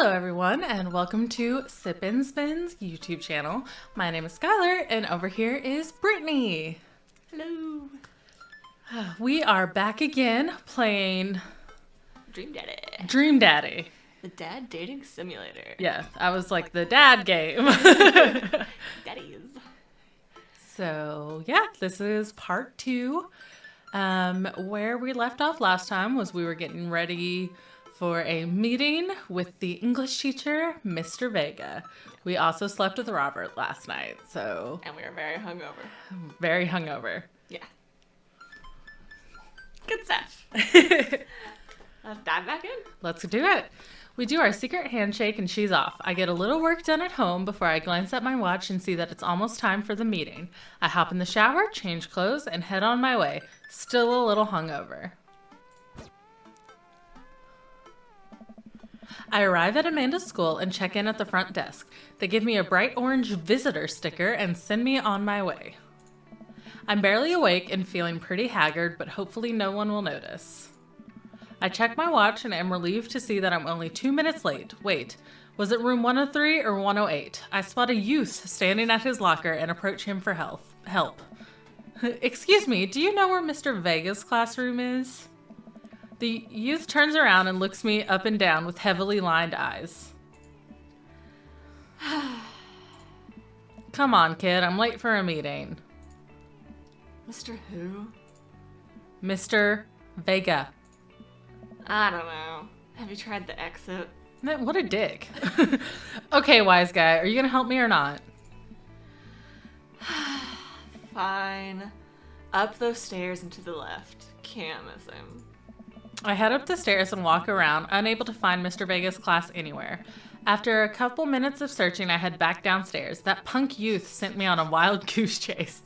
Hello everyone and welcome to Sip and Spin's YouTube channel. My name is Skylar and over here is Brittany. Hello. We are back again playing Dream Daddy. The Dad dating simulator. Yeah, I was like the dad game. Daddies. So yeah, this is part 2. Where we left off last time was we were getting ready for a meeting with the English teacher, Mr. Vega. We also slept with Robert last night, so... And we were very hungover. Very hungover. Yeah. Good stuff. Let's dive back in. Let's do it. We do our secret handshake and she's off. I get a little work done at home before I glance at my watch and see that it's almost time for the meeting. I hop in the shower, change clothes, and head on my way. Still a little hungover. I arrive at Amanda's school and check in at the front desk. They give me a bright orange visitor sticker and send me on my way. I'm barely awake and feeling pretty haggard, but hopefully no one will notice. I check my watch and am relieved to see that I'm only 2 minutes late. Wait, was it room 103 or 108? I spot a youth standing at his locker and approach him for help. Excuse me, do you know where Mr. Vega's classroom is? The youth turns around and looks me up and down with heavily lined eyes. Come on, kid, I'm late for a meeting. Mr. Who? Mr. Vega. I don't know. Have you tried the exit? What a dick. Okay, wise guy, are you gonna help me or not? Fine. Up those stairs and to the left. Can't miss him. I head up the stairs and walk around, unable to find Mr. Vega's class anywhere. After a couple minutes of searching, I head back downstairs. That punk youth sent me on a wild goose chase.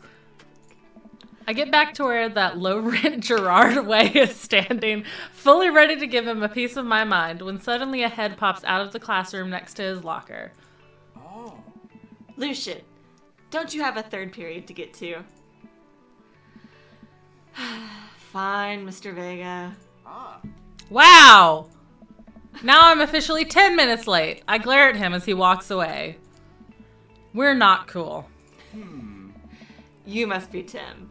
I get back to where that low-rent Gerard Way is standing, fully ready to give him a piece of my mind, when suddenly a head pops out of the classroom next to his locker. Oh. Lucian, don't you have a third period to get to? Fine, Mr. Vega. Wow! Now I'm officially 10 minutes late. I glare at him as he walks away. We're not cool. You must be Tim.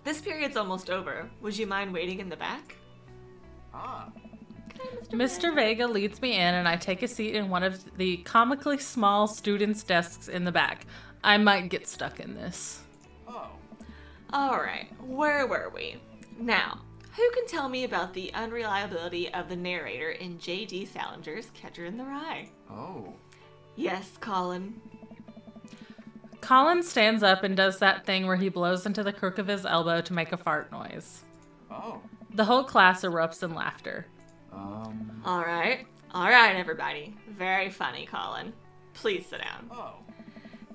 This period's almost over. Would you mind waiting in the back? Okay, Mr. Vega leads me in and I take a seat in one of the comically small students' desks in the back. I might get stuck in this. Alright, where were we? Now, who can tell me about the unreliability of the narrator in J.D. Salinger's Catcher in the Rye? Yes, Colin. Colin stands up and does that thing where he blows into the crook of his elbow to make a fart noise. The whole class erupts in laughter. Alright, everybody. Very funny, Colin. Please sit down.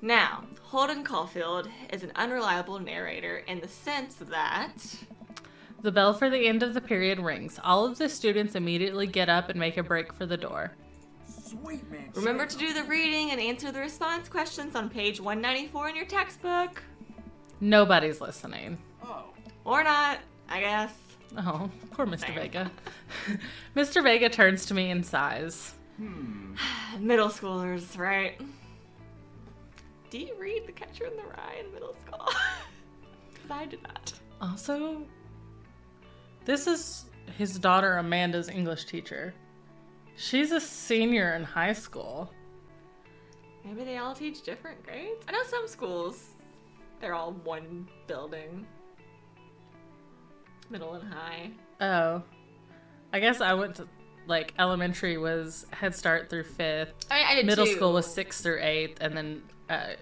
Now, Holden Caulfield is an unreliable narrator in the sense that... The bell for the end of the period rings. All of the students immediately get up and make a break for the door. Sweet man. Remember to do the reading and answer the response questions on page 194 in your textbook. Nobody's listening. Or not, I guess. Oh, poor Mr. Same. Vega. Mr. Vega turns to me and sighs. Middle schoolers, right? Do you read The Catcher in the Rye in middle school? Because I did not. Also, this is his daughter Amanda's English teacher. She's a senior in high school. Maybe they all teach different grades? I know some schools, they're all one building. Middle and high. Oh. I guess I went to, like, elementary was Head Start through 5th. I mean, I did Middle too. school was 6th through 8th, and then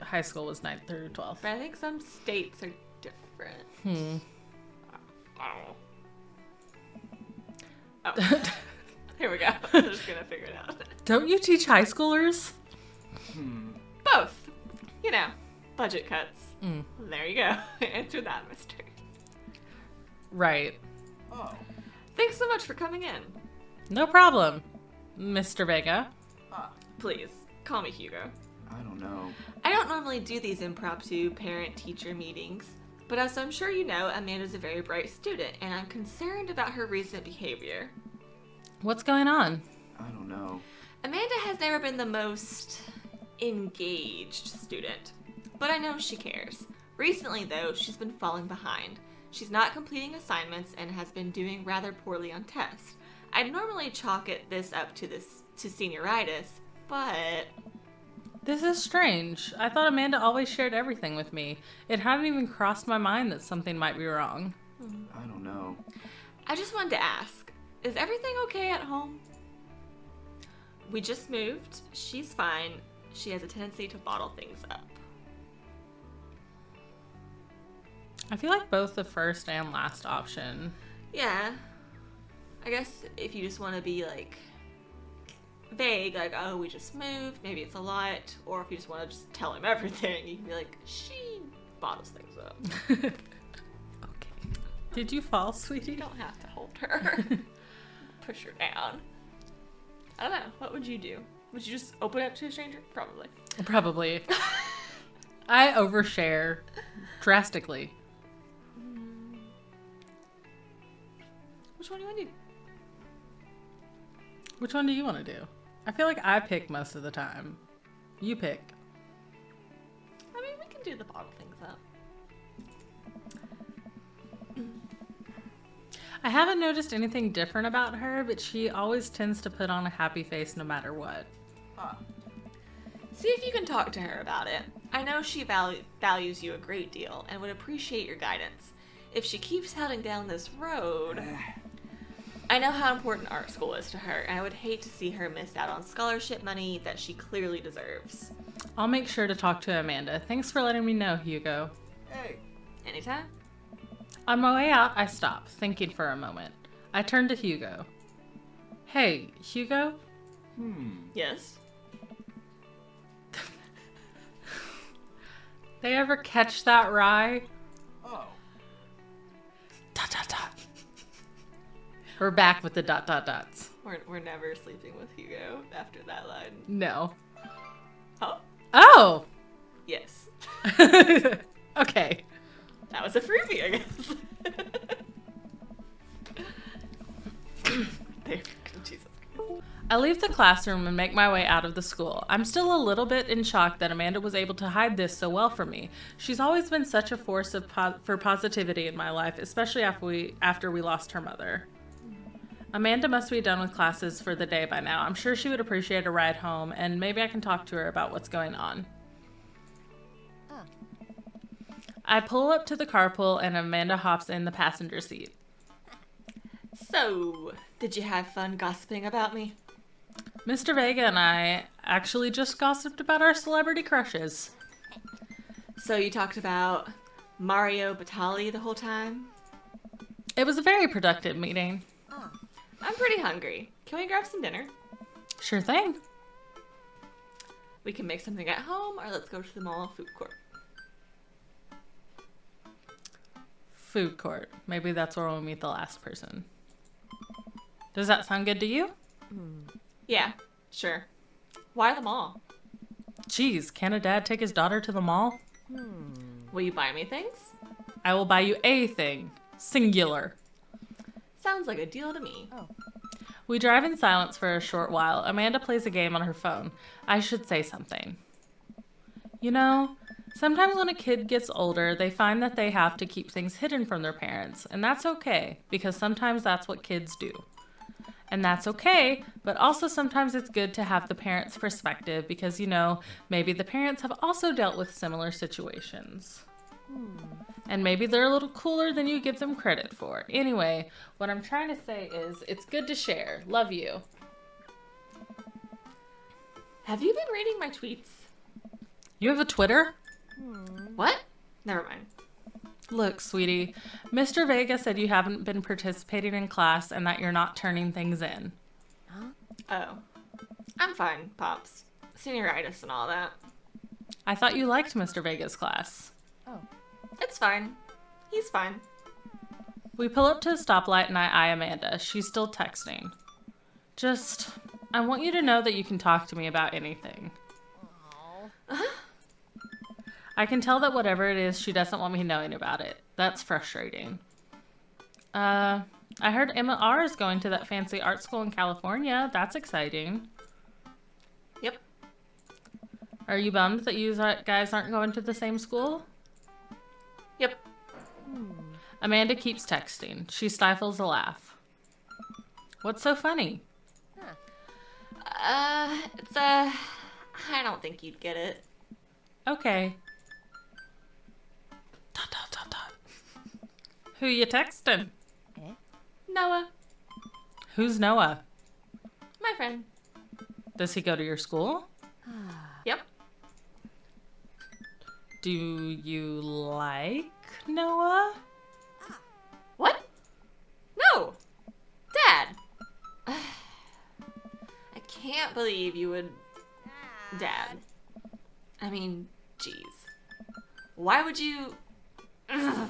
high school was 9th through 12th. But I think some states are different. I don't know. Oh. Here we go. I'm just gonna figure it out. Don't you teach high schoolers? Both. You know, budget cuts. There you go. Answer that mystery. Right. Thanks so much for coming in. No problem, Mr. Vega. Please, call me Hugo. I don't know. I don't normally do these impromptu parent-teacher meetings, but as I'm sure you know, Amanda's a very bright student, and I'm concerned about her recent behavior. What's going on? I don't know. Amanda has I've never been the most engaged student, but I know she cares. Recently, though, she's been falling behind. She's not completing assignments and has been doing rather poorly on tests. I'd normally chalk this up to senioritis, but... This is strange. I thought Amanda always shared everything with me. It hadn't even crossed my mind that something might be wrong. I don't know. I just wanted to ask, is everything okay at home? We just moved. She's fine. She has a tendency to bottle things up. I feel like both the first and last option. Yeah. I guess if you just want to be, like, vague, like, oh, we just moved, maybe it's a lot, or if you just want to just tell him everything, you can be like, she bottles things up. Okay. Did you fall, sweetie? You don't have to hold her. Push her down. I don't know. What would you do? Would you just open up to a stranger? Probably. Probably. I overshare drastically. Which one do you want to do? Which one do you want to do? I feel like I pick most of the time. You pick. I mean, we can do the bottle things up. I haven't noticed anything different about her, but she always tends to put on a happy face no matter what. See if you can talk to her about it. I know she values you a great deal and would appreciate your guidance. If she keeps heading down this road... I know how important art school is to her, and I would hate to see her miss out on scholarship money that she clearly deserves. I'll make sure to talk to Amanda. Thanks for letting me know, Hugo. Hey. Anytime? On my way out, I stop, thinking for a moment. I turn to Hugo. Hey, Hugo? Yes? They ever catch that rye? Oh. Dot, dot, dot. We're back with the dot, dot, dots. We're never sleeping with Hugo after that line. No. Oh? Oh! Yes. Okay. That was a freebie, I guess. There. Jesus. I leave the classroom and make my way out of the school. I'm still a little bit in shock that Amanda was able to hide this so well from me. She's always been such a force for positivity in my life, especially after we lost her mother. Amanda must be done with classes for the day by now. I'm sure she would appreciate a ride home, and maybe I can talk to her about what's going on. I pull up to the carpool, and Amanda hops in the passenger seat. So, did you have fun gossiping about me? Mr. Vega and I actually just gossiped about our celebrity crushes. So you talked about Mario Batali the whole time? It was a very productive meeting. I'm pretty hungry. Can we grab some dinner? Sure thing. We can make something at home, or let's go to the mall food court. Food court. Maybe that's where we'll meet the last person. Does that sound good to you? Yeah, sure. Why the mall? Geez, can a dad take his daughter to the mall? Will you buy me things? I will buy you a thing. Singular. Sounds like a deal to me. We drive in silence for a short while. Amanda plays a game on her phone. I should say something. You know, sometimes when a kid gets older, they find that they have to keep things hidden from their parents. And that's okay, because sometimes that's what kids do. And that's okay, but also sometimes it's good to have the parents' perspective because, you know, maybe the parents have also dealt with similar situations. And maybe they're a little cooler than you give them credit for. Anyway, what I'm trying to say is it's good to share. Love you. Have you been reading my tweets? You have a Twitter? What? Never mind. Look, sweetie, Mr. Vega said you haven't been participating in class and that you're not turning things in. Oh. I'm fine, Pops. Senioritis and all that. I thought you liked Mr. Vega's class. It's fine. He's fine. We pull up to a stoplight and I eye Amanda. She's still texting. I want you to know that you can talk to me about anything. I can tell that whatever it is, she doesn't want me knowing about it. That's frustrating. I heard Emma R. is going to that fancy art school in California. That's exciting. Yep. Are you bummed that you guys aren't going to the same school? Yep. Amanda keeps texting. She stifles a laugh. What's so funny? I don't think you'd get it. Okay. ... Who you texting? Noah. Who's Noah? My friend. Does he go to your school? Yep. Do you like Noah? What? No. Dad. I can't believe you would... Dad. I mean, jeez. Why would you... Ugh.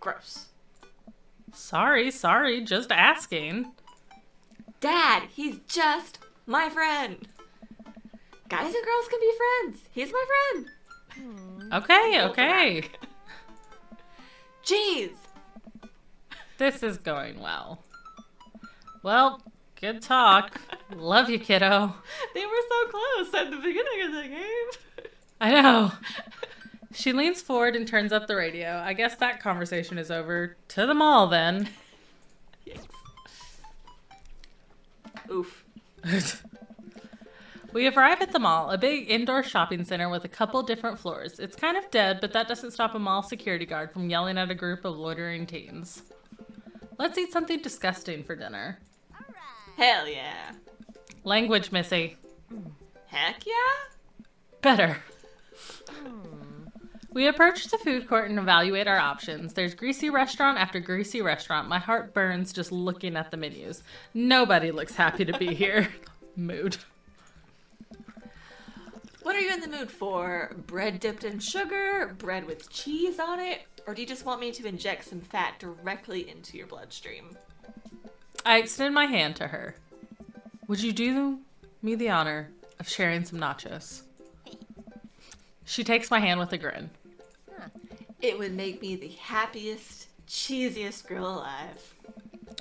Gross. Sorry, just asking. Dad, he's just my friend. Guys and girls can be friends. He's my friend. Okay. Jeez. This is going well. Well, good talk. Love you, kiddo. They were so close at the beginning of the game. I know. She leans forward and turns up the radio. I guess that conversation is over. To the mall, then. Yes. Oof. We arrive at the mall, a big indoor shopping center with a couple different floors. It's kind of dead, but that doesn't stop a mall security guard from yelling at a group of loitering teens. Let's eat something disgusting for dinner. Hell yeah. Language, Missy. Heck yeah? Better. We approach the food court and evaluate our options. There's greasy restaurant after greasy restaurant. My heart burns just looking at the menus. Nobody looks happy to be here. Mood. What are you in the mood for? Bread dipped in sugar? Bread with cheese on it? Or do you just want me to inject some fat directly into your bloodstream? I extend my hand to her. Would you do me the honor of sharing some nachos? She takes my hand with a grin. It would make me the happiest, cheesiest girl alive.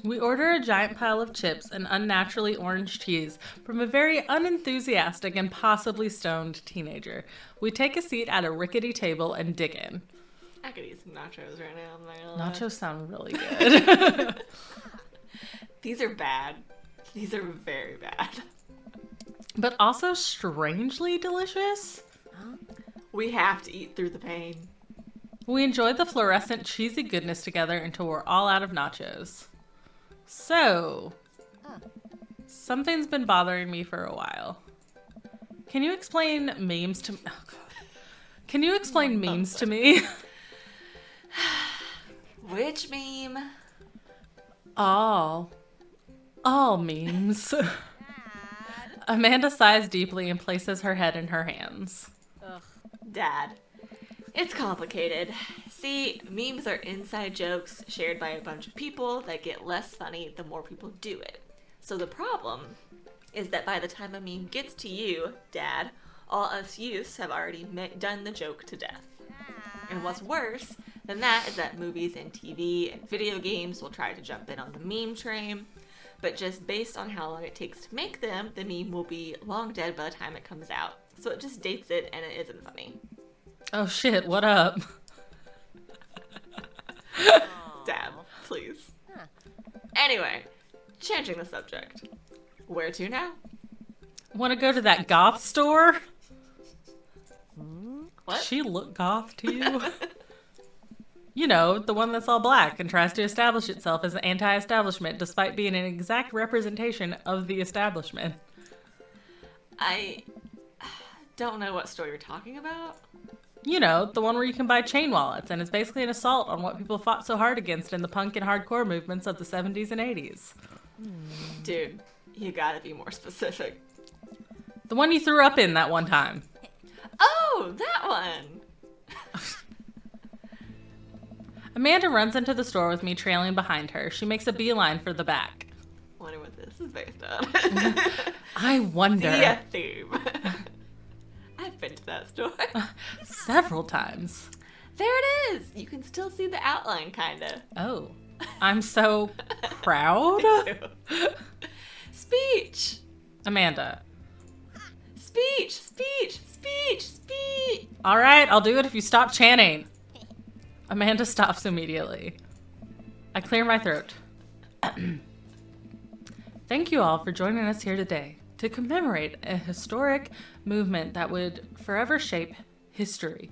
We order a giant pile of chips and unnaturally orange cheese from a very unenthusiastic and possibly stoned teenager. We take a seat at a rickety table and dig in. I could eat some nachos right now. I'm not gonna lie. Nachos sound really good. These are bad. These are very bad. But also strangely delicious. We have to eat through the pain. We enjoy the fluorescent cheesy goodness together until we're all out of nachos. So, something's been bothering me for a while. Can you explain memes to me? Oh, God. Can you explain memes to me? Which meme? All memes. Amanda sighs deeply and places her head in her hands. Dad. It's complicated. See, memes are inside jokes shared by a bunch of people that get less funny the more people do it. So the problem is that by the time a meme gets to you, Dad, all us youths have already done the joke to death. And what's worse than that is that movies and TV and video games will try to jump in on the meme train, but just based on how long it takes to make them, the meme will be long dead by the time it comes out. So it just dates it and it isn't funny. Oh shit, what up? Dad, please. Anyway, changing the subject. Where to now? Want to go to that goth store? What? She look goth to you? You know, the one that's all black and tries to establish itself as an anti-establishment despite being an exact representation of the establishment. I don't know what store you're talking about. You know, the one where you can buy chain wallets, and it's basically an assault on what people fought so hard against in the punk and hardcore movements of the 70s and 80s. Dude, you gotta be more specific. The one you threw up in that one time. Oh, that one! Amanda runs into the store with me trailing behind her. She makes a beeline for the back. Wonder what this is based on. I wonder. The theme. I've been to that store. Several times. There it is. You can still see the outline, kinda. Oh, I'm so proud. Speech. Amanda, Speech! All right, I'll do it if you stop chanting. Amanda stops immediately. I clear my throat. Thank you all for joining us here today to commemorate a historic movement that would forever shape history.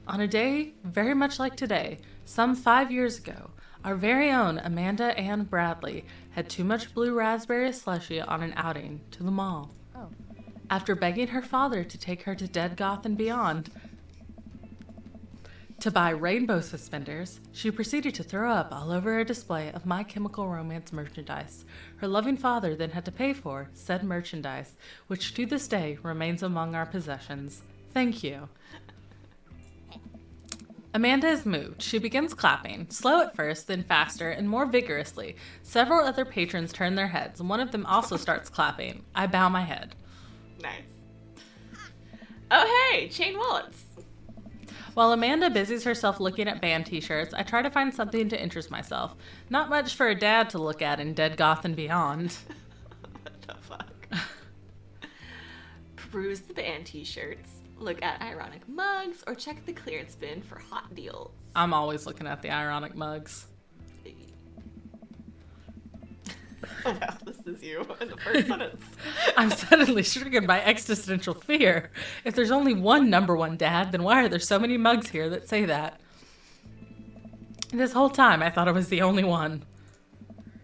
On a day very much like today, some 5 years ago, our very own Amanda Ann Bradley had too much blue raspberry slushy on an outing to the mall. Oh. After begging her father to take her to Dead Goth and beyond to buy rainbow suspenders, she proceeded to throw up all over a display of My Chemical Romance merchandise. Her loving father then had to pay for said merchandise, which to this day remains among our possessions. Thank you. Amanda is moved. She begins clapping, slow at first, then faster and more vigorously. Several other patrons turn their heads, and one of them also starts clapping. I bow my head. Nice. Oh, hey, chain wallets. While Amanda busies herself looking at band t-shirts, I try to find something to interest myself. Not much for a dad to look at in Dead Goth and beyond. What the fuck? Peruse the band t-shirts, look at ironic mugs, or check the clearance bin for hot deals. I'm always looking at the ironic mugs. Oh, wow, this is you in the first sentence. I'm suddenly stricken by existential fear. If there's only one number one dad, then why are there so many mugs here that say that? This whole time, I thought I was the only one.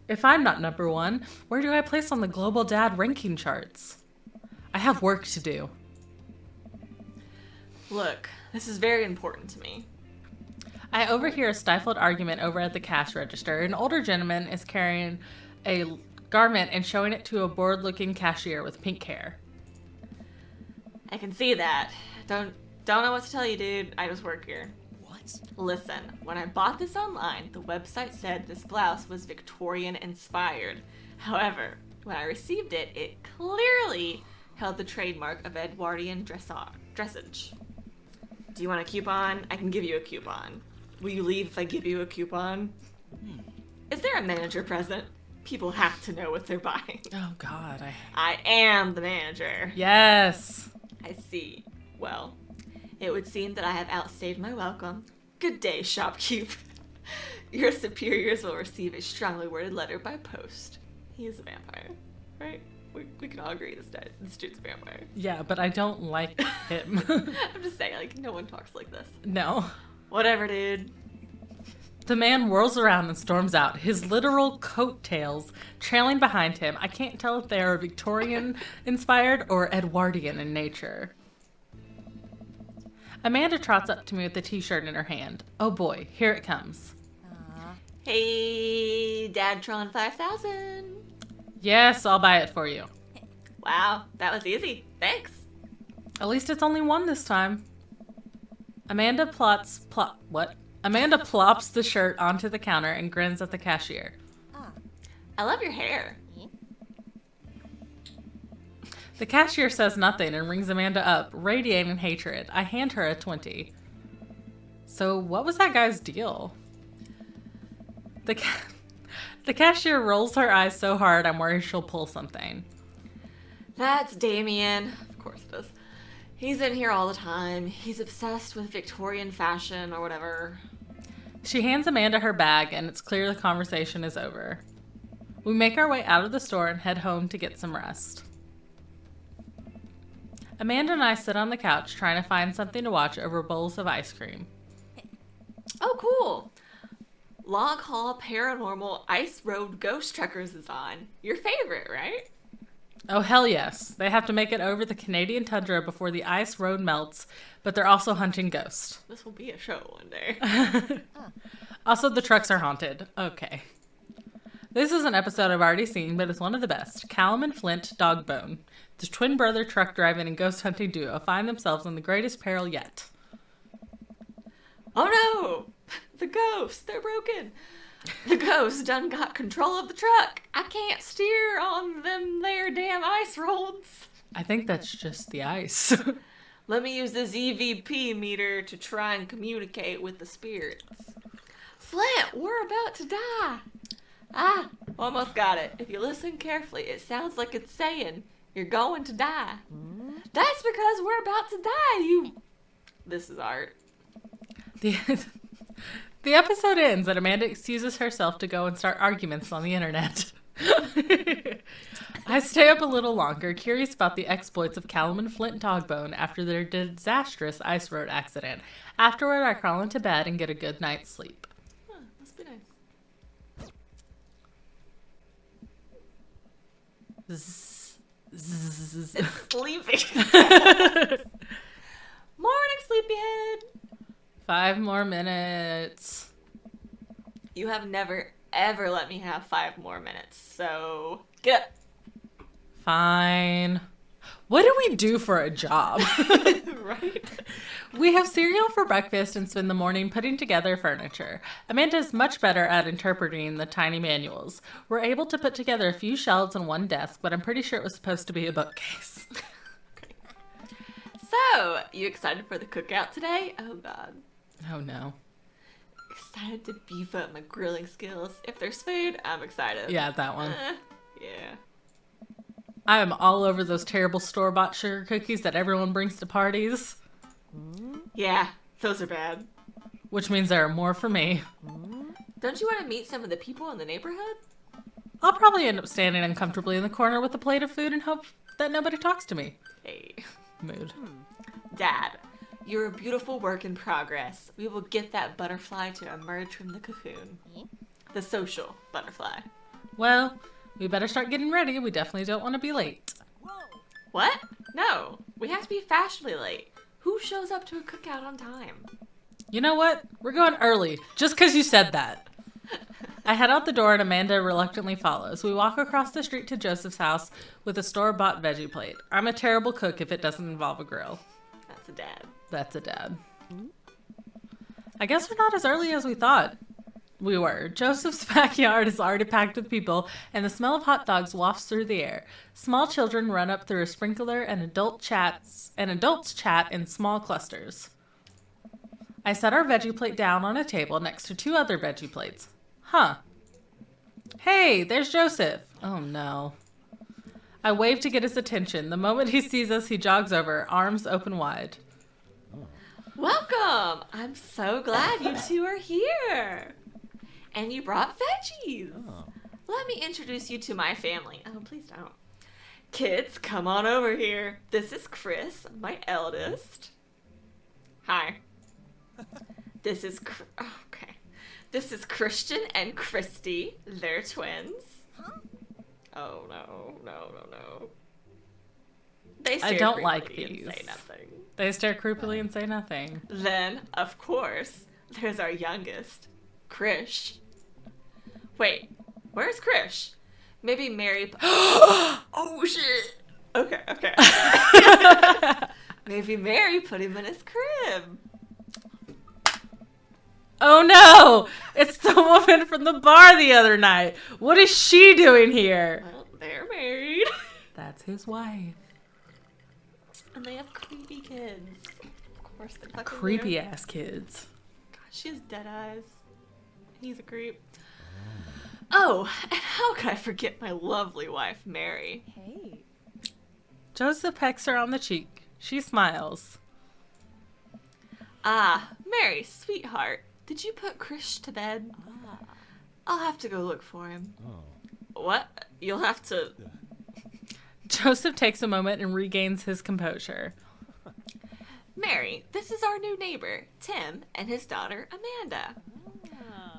If I'm not number one, where do I place on the global dad ranking charts? I have work to do. Look, this is very important to me. I overhear a stifled argument over at the cash register. An older gentleman is carrying a garment and showing it to a bored-looking cashier with pink hair. I can see that. Don't know what to tell you, dude. I just work here. What? Listen, when I bought this online, the website said this blouse was Victorian inspired. However, when I received it, it clearly held the trademark of Edwardian dressage. Do you want a coupon? I can give you a coupon. Will you leave if I give you a coupon? Is there a manager present? People have to know what they're buying. Oh, God. I am the manager. Yes. I see. Well, it would seem that I have outstayed my welcome. Good day, shopkeep. Your superiors will receive a strongly worded letter by post. He is a vampire, right? We can all agree this dude's a vampire. Yeah, but I don't like him. I'm just saying, like, no one talks like this. No. Whatever, dude. The man whirls around and storms out, his literal coattails trailing behind him. I can't tell if they are Victorian-inspired or Edwardian in nature. Amanda trots up to me with the t-shirt in her hand. Oh boy, here it comes. Hey, Dadtron 5000. Yes, I'll buy it for you. Wow, that was easy. Thanks. At least it's only one this time. Amanda plops the shirt onto the counter and grins at the cashier. I love your hair. The cashier says nothing and rings Amanda up, radiating hatred. I hand her a 20. So what was that guy's deal? The cashier rolls her eyes so hard I'm worried she'll pull something. That's Damien. Of course it is. He's in here all the time. He's obsessed with Victorian fashion or whatever. She hands Amanda her bag, and it's clear the conversation is over. We make our way out of the store and head home to get some rest. Amanda and I sit on the couch trying to find something to watch over bowls of ice cream. Oh, cool. Log Hall Paranormal Ice Road Ghost Truckers is on. Your favorite, right? Oh, hell yes. They have to make it over the Canadian tundra before the ice road melts, but they're also hunting ghosts. This will be a show one day. Also, the trucks are haunted. Okay. This is an episode I've already seen, but it's one of the best. Callum and Flint Dogbone, the twin brother truck driving and ghost hunting duo, find themselves in the greatest peril yet. Oh no! The ghosts, they're broken. The ghost done got control of the truck. I can't steer on them there damn ice roads. I think that's just the ice. Let me use this EVP meter to try and communicate with the spirits. Flint, we're about to die. Ah, almost got it. If you listen carefully, it sounds like it's saying, you're going to die. That's because we're about to die, This is art. The episode ends and Amanda excuses herself to go and start arguments on the internet. I stay up a little longer, curious about the exploits of Callum and Flint Dogbone after their disastrous ice road accident. Afterward, I crawl into bed and get a good night's sleep. Huh, must be nice. It's sleepy. Morning, sleepyhead. 5 more minutes. You have never, ever let me have 5 more minutes, so get up. Fine. What do we do for a job? Right? We have cereal for breakfast and spend the morning putting together furniture. Amanda is much better at interpreting the tiny manuals. We're able to put together a few shelves and one desk, but I'm pretty sure it was supposed to be a bookcase. So, you excited for the cookout today? Oh, God. Oh, no. Excited to beef up my grilling skills. If there's food, I'm excited. Yeah, that one. Yeah. I am all over those terrible store-bought sugar cookies that everyone brings to parties. Yeah, those are bad. Which means there are more for me. Don't you want to meet some of the people in the neighborhood? I'll probably end up standing uncomfortably in the corner with a plate of food and hope that nobody talks to me. Hey. Mood. Dad, you're a beautiful work in progress. We will get that butterfly to emerge from the cocoon. The social butterfly. Well, we better start getting ready. We definitely don't want to be late. What? No, we have to be fashionably late. Who shows up to a cookout on time? You know what? We're going early, just because you said that. I head out the door and Amanda reluctantly follows. We walk across the street to Joseph's house with a store-bought veggie plate. I'm a terrible cook if it doesn't involve a grill. That's a dad. That's a dad. I guess we're not as early as we thought we were. Joseph's backyard is already packed with people, and the smell of hot dogs wafts through the air. Small children run up through a sprinkler, and adults chat in small clusters. I set our veggie plate down on a table next to 2 other veggie plates. Huh. Hey, there's Joseph. Oh, no. I wave to get his attention. The moment he sees us, he jogs over, arms open wide. Welcome! I'm so glad you 2 are here. And you brought veggies. Oh. Let me introduce you to my family. Oh, please don't. Kids, come on over here. This is Chris, my eldest. Hi. This is This is Christian and Christy. They're twins. Oh, no. They stare I don't creepily like and these. say nothing. They stare creepily and say nothing. Then, of course, there's our youngest, Krish. Wait, where's Krish? Maybe Mary... Oh, shit! Okay. Maybe Mary put him in his crib. Oh no! It's the woman from the bar the other night. What is she doing here? Well, they're married. That's his wife. And they have creepy kids. Of course they fucking Creepy do. ass kids. God, she has dead eyes. He's a creep. Oh, and how could I forget my lovely wife, Mary? Hey. Joseph pecks her on the cheek. She smiles. Ah, Mary, sweetheart. Did you put Krish to bed? I'll have to go look for him. Oh. What? You'll have to... Joseph takes a moment and regains his composure. Mary, this is our new neighbor, Tim, and his daughter, Amanda.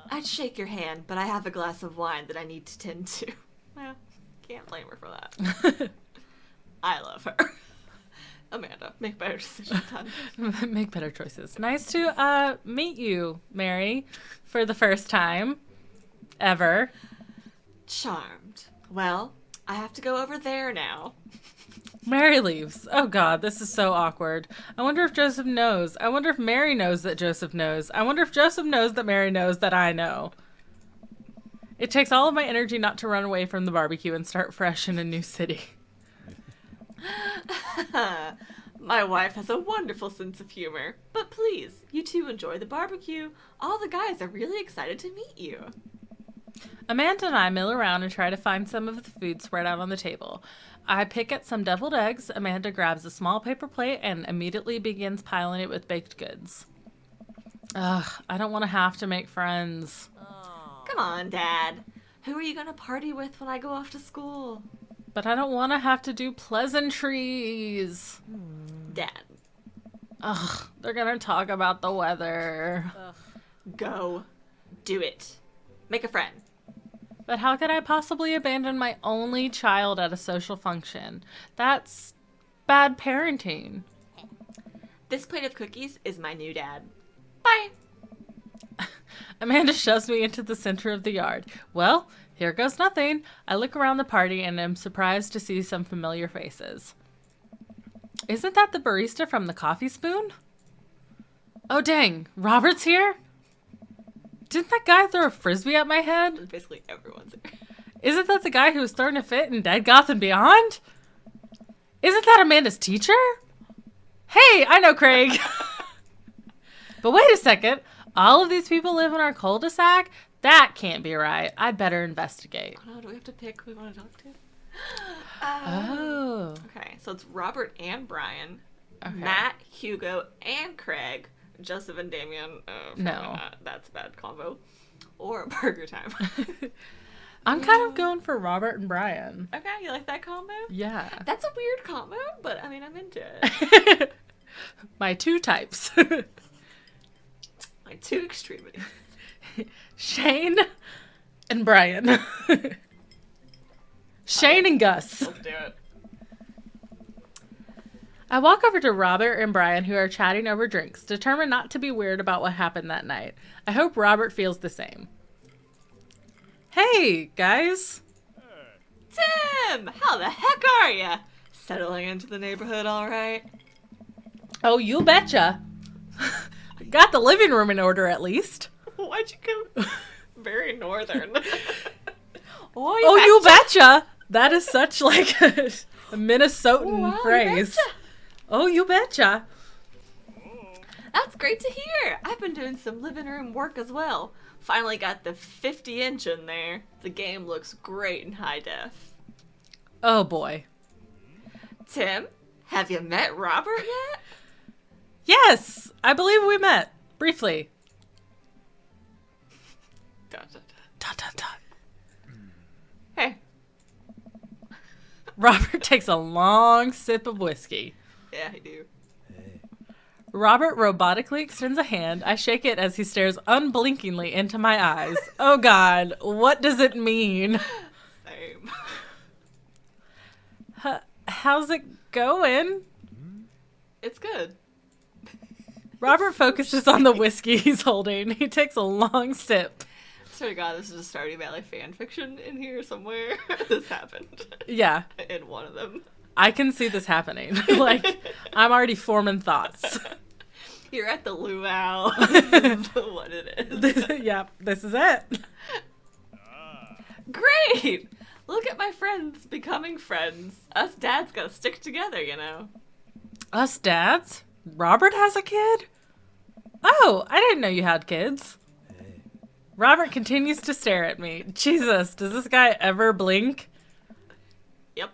I'd shake your hand, but I have a glass of wine that I need to tend to. Well, can't blame her for that. I love her. Amanda, make better decisions, honey. Make better choices. Nice to meet you, Mary, for the first time ever. Charmed. Well, I have to go over there now. Mary leaves. Oh God, this is so awkward. I wonder if Joseph knows. I wonder if Mary knows that Joseph knows. I wonder if Joseph knows that Mary knows that I know. It takes all of my energy not to run away from the barbecue and start fresh in a new city. My wife has a wonderful sense of humor. But please, you two enjoy the barbecue. All the guys are really excited to meet you. Amanda and I mill around and try to find some of the food spread out on the table. I pick at some deviled eggs. Amanda grabs a small paper plate and immediately begins piling it with baked goods. Ugh, I don't want to have to make friends. Come on, Dad. Who are you going to party with when I go off to school? But I don't want to have to do pleasantries. Dad. Ugh, they're going to talk about the weather. Go. Do it. Make a friend. But how could I possibly abandon my only child at a social function? That's bad parenting. This plate of cookies is my new dad. Bye. Amanda shoves me into the center of the yard. Well, here goes nothing. I look around the party and am surprised to see some familiar faces. Isn't that the barista from the Coffee Spoon? Oh dang, Robert's here? Didn't that guy throw a frisbee at my head? Basically everyone's here. Isn't that the guy who was throwing a fit in Dead Goth and Beyond? Isn't that Amanda's teacher? Hey, I know Craig. But wait a second. All of these people live in our cul-de-sac? That can't be right. I'd better investigate. Oh, no, do we have to pick who we want to talk to? Oh. Okay, so it's Robert and Brian, Okay. Matt, Hugo, and Craig, Joseph and Damien. Probably No. not. That's a bad combo. Or Burger Time. I'm kind of going for Robert and Brian. Okay, you like that combo? Yeah. That's a weird combo, but I mean, I'm into it. My two types. My two extremities. Shane and Brian. Shane and Gus. Let's do it. I walk over to Robert and Brian, who are chatting over drinks, determined not to be weird about what happened that night. I hope Robert feels the same. Hey, guys. Tim! How the heck are ya? Settling into the neighborhood all right? Oh, you betcha. Got the living room in order, at least. Why'd you go very northern? Oh, you betcha. That is such like a Minnesotan Wow, you phrase. betcha. Oh, you betcha. That's great to hear. I've been doing some living room work as well. Finally got the 50-inch in there. The game looks great in high def. Oh, boy. Tim, have you met Robert yet? Yes, I believe we met. Briefly. Dot, dot, dot. Dot, dot, dot. Hey. Robert takes a long sip of whiskey. Yeah, I do. Robert robotically extends a hand. I shake it as he stares unblinkingly into my eyes. Oh God, what does it mean? Same. How's it going? It's good. Robert focuses on the whiskey he's holding. He takes a long sip. Swear to God, this is a Stardew Valley fan fiction in here somewhere. This happened. Yeah, In one of them. I can see this happening. Like, I'm already forming thoughts. You're at the luau. This is what it is. Yeah, this is it. Great! Look at my friends becoming friends. Us dads gotta stick together, you know. Us dads? Robert has a kid? Oh, I didn't know you had kids. Robert continues to stare at me. Jesus, does this guy ever blink? Yep.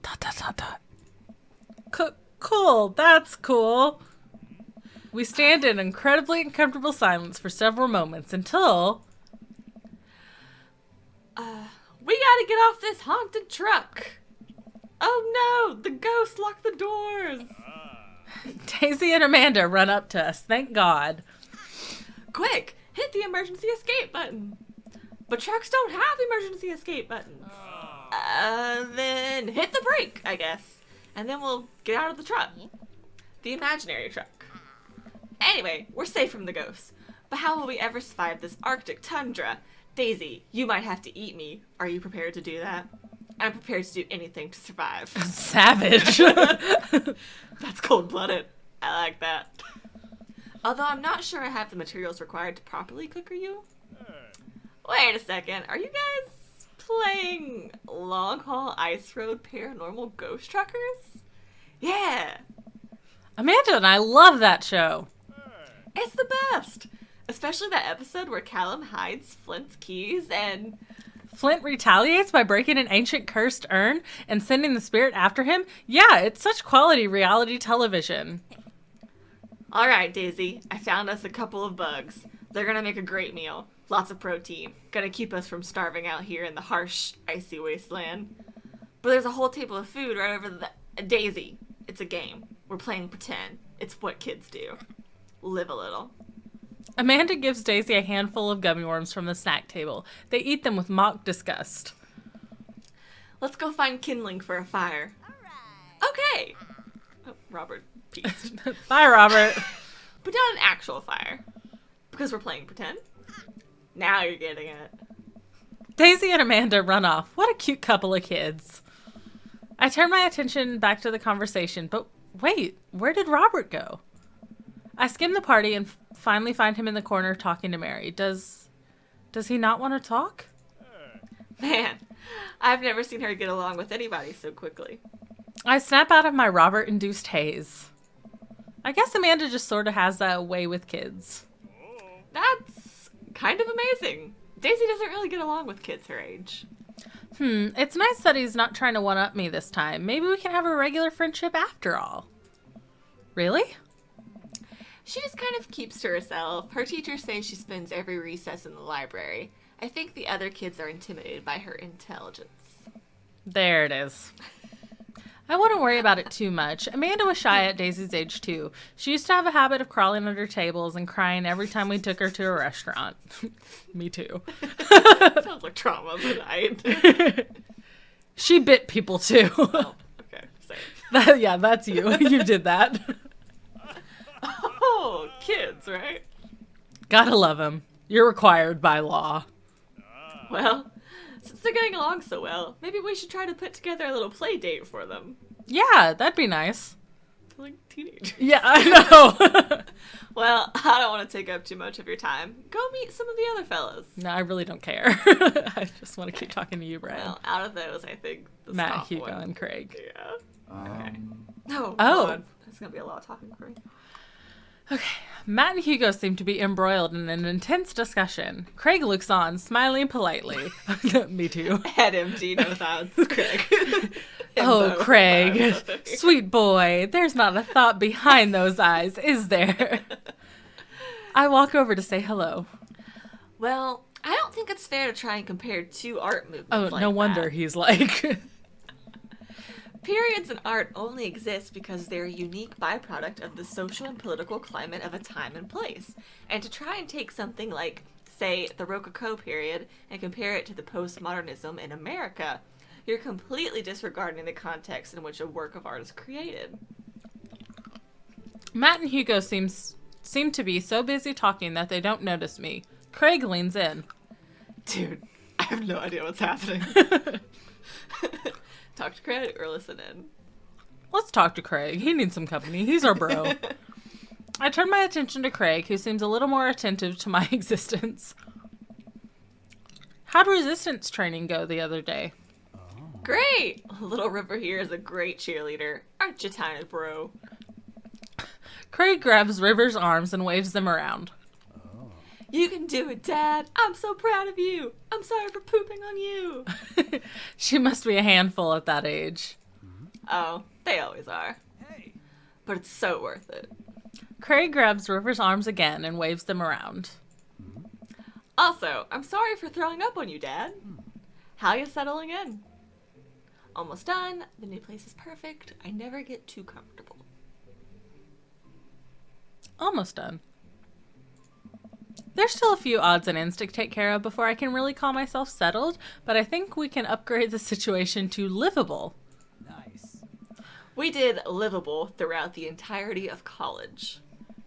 Dot, dot, dot, dot. Cool, that's cool. We stand in incredibly uncomfortable silence for several moments until... We gotta get off this haunted truck. Oh no, the ghost locked the doors. Daisy and Amanda run up to us, thank God. Quick, hit the emergency escape button. But trucks don't have emergency escape buttons. Then hit the brake, I guess. And then we'll get out of the truck. The imaginary truck. Anyway, we're safe from the ghosts. But how will we ever survive this Arctic tundra? Daisy, you might have to eat me. Are you prepared to do that? I'm prepared to do anything to survive. Savage. That's cold-blooded. I like that. Although I'm not sure I have the materials required to properly cook you. Wait a second. Are you guys playing Long Haul Ice Road Paranormal Ghost Truckers? Yeah. Amanda and I love that show. It's the best. Especially that episode where Callum hides Flint's keys and... Flint retaliates by breaking an ancient cursed urn and sending the spirit after him? Yeah, it's such quality reality television. All right, Daisy, I found us a couple of bugs. They're gonna make a great meal. Lots of protein. Gonna keep us from starving out here in the harsh, icy wasteland. But there's a whole table of food right over the... Daisy, it's a game. We're playing pretend. It's what kids do. Live a little. Amanda gives Daisy a handful of gummy worms from the snack table. They eat them with mock disgust. Let's go find kindling for a fire. All right. Okay. Oh, Robert peaced. Bye, Robert. But not an actual fire. Because we're playing pretend. Now you're getting it. Daisy and Amanda run off. What a cute couple of kids. I turn my attention back to the conversation, but wait, where did Robert go? I skim the party and finally find him in the corner talking to Mary. Does he not want to talk? Man, I've never seen her get along with anybody so quickly. I snap out of my Robert-induced haze. I guess Amanda just sort of has that way with kids. That's kind of amazing. Daisy doesn't really get along with kids her age. It's nice that he's not trying to one-up me this time. Maybe we can have a regular friendship after all. Really? She just kind of keeps to herself. Her teachers say she spends every recess in the library. I think the other kids are intimidated by her intelligence. There it is. I wouldn't worry about it too much. Amanda was shy at Daisy's age too. She used to have a habit of crawling under tables and crying every time we took her to a restaurant. Me too. Sounds like trauma tonight. She bit people too. Oh, okay, same. Yeah, that's you. You did that. Oh, kids, right? Gotta love them. You're required by law. Well, since they're getting along so well, maybe we should try to put together a little play date for them. Yeah, that'd be nice. Like teenagers. Yeah, I know. Well, I don't want to take up too much of your time. Go meet some of the other fellas. No, I really don't care. I just want to keep talking to you, Brian. Well, out of those, I think the Matt, soft Hugo, one. and Craig. Yeah. Okay. Oh. Oh. God. That's going to be a lot of talking for me. Okay, Matt and Hugo seem to be embroiled in an intense discussion. Craig looks on, smiling politely. Me too. Head empty, no thoughts. Craig. Oh, Craig, sweet boy, there's not a thought behind those eyes, is there? I walk over to say hello. Well, I don't think it's fair to try and compare two art movements Oh, like no wonder that. he's like... Periods in art only exist because they're a unique byproduct of the social and political climate of a time and place. And to try and take something like, say, the Rococo period and compare it to the postmodernism in America, you're completely disregarding the context in which a work of art is created. Matt and Hugo seem to be so busy talking that they don't notice me. Craig leans in. Dude, I have no idea what's happening. Talk to Craig or listen in. Let's talk to Craig. He needs some company. He's our bro. I turn my attention to Craig, who seems a little more attentive to my existence. How'd resistance training go the other day? Great! Little River here is a great cheerleader. Aren't you, tiny bro? Craig grabs River's arms and waves them around. You can do it, Dad. I'm so proud of you. I'm sorry for pooping on you. She must be a handful at that age. Oh, they always are. Hey. But it's so worth it. Craig grabs River's arms again and waves them around. Also, I'm sorry for throwing up on you, Dad. How you settling in? Almost done. The new place is perfect. I never get too comfortable. Almost done. There's still a few odds and ends to take care of before I can really call myself settled, but I think we can upgrade the situation to livable. Nice. We did livable throughout the entirety of college.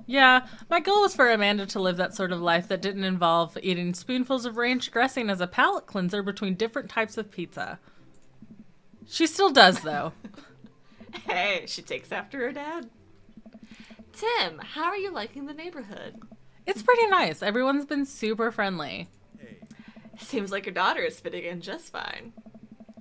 Yeah, my goal was for Amanda to live that sort of life that didn't involve eating spoonfuls of ranch dressing as a palate cleanser between different types of pizza. She still does, though. Hey, she takes after her dad. Tim, how are you liking the neighborhood? It's pretty nice. Everyone's been super friendly. Seems like your daughter is fitting in just fine.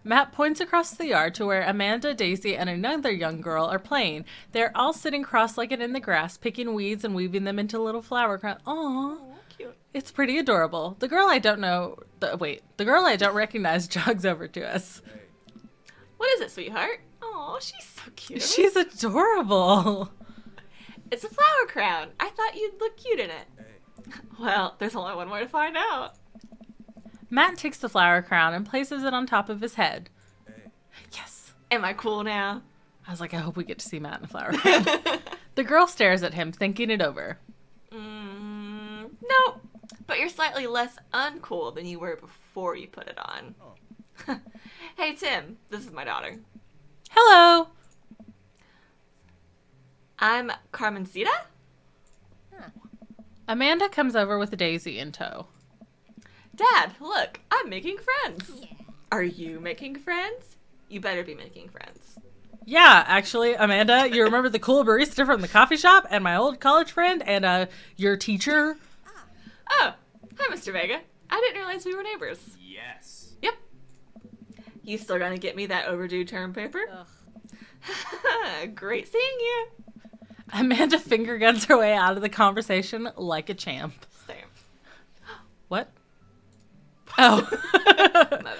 Matt points across the yard to where Amanda, Daisy, and another young girl are playing. They're all sitting cross-legged in the grass, picking weeds and weaving them into little flower crowns. Aww. cute. It's pretty adorable. The girl I don't know... the girl I don't recognize jogs over to us. What is it, sweetheart? Oh, she's so cute. She's adorable. It's a flower crown. I thought you'd look cute in it. Well, there's only one way to find out. Matt takes the flower crown and places it on top of his head. Yes. Am I cool now? I was like, I hope we get to see Matt in a flower crown. The girl stares at him, thinking it over. No, but you're slightly less uncool than you were before you put it on. Hey, Tim, this is my daughter. Hello. I'm Carmencita? Amanda comes over with Daisy in tow. Dad, look, I'm making friends. Yeah. Are you making friends? You better be making friends. Yeah, actually, Amanda, you remember the cool barista from the coffee shop and my old college friend and your teacher? Oh, hi, Mr. Vega. I didn't realize we were neighbors. Yes. Yep. You still gonna get me that overdue term paper? Great seeing you. Amanda finger guns her way out of the conversation like a champ. Same. What? Oh. My bad.